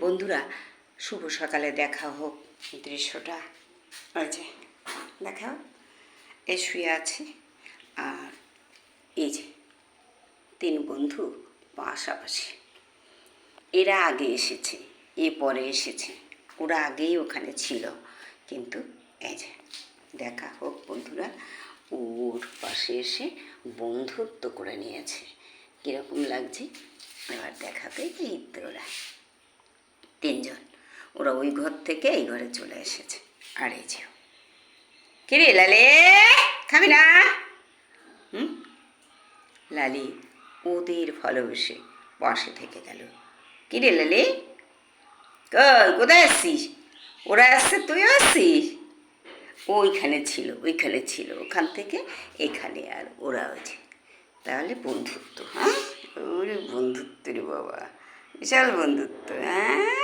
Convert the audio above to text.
বন্ধুরা, শুভ সকালে দেখা হোক। দৃশ্যটা ওই যে দেখাও, এ শুয়ে আছে আর এই যে তিন বন্ধু পাশাপাশি। এরা আগে এসেছে, এ পরে এসেছে, ওরা আগেই ওখানে ছিল, কিন্তু এই যে দেখা হোক বন্ধুরা, ওর পাশে এসে বন্ধুত্ব করে নিয়েছে। কীরকম লাগছে এবার দেখাবে। এই তো ওরা তিনজন, ওরা ওই ঘর থেকে এই ঘরে চলে এসেছে। আর এই যে কিরে লালে, খাবি না? লালি ওদের ভালোবেসে পাশে থেকে গেল। কিরে লালি, কোথায় আসছিস? ওরা আসছে, তুইও আসছিস? ওইখানে ছিল, ওখান থেকে এখানে, আর ওরা হয়েছে তাহলে বন্ধুত্ব। হ্যাঁ, ওরে বন্ধুত্ব রে বাবা, বিশাল বন্ধুত্ব। হ্যাঁ।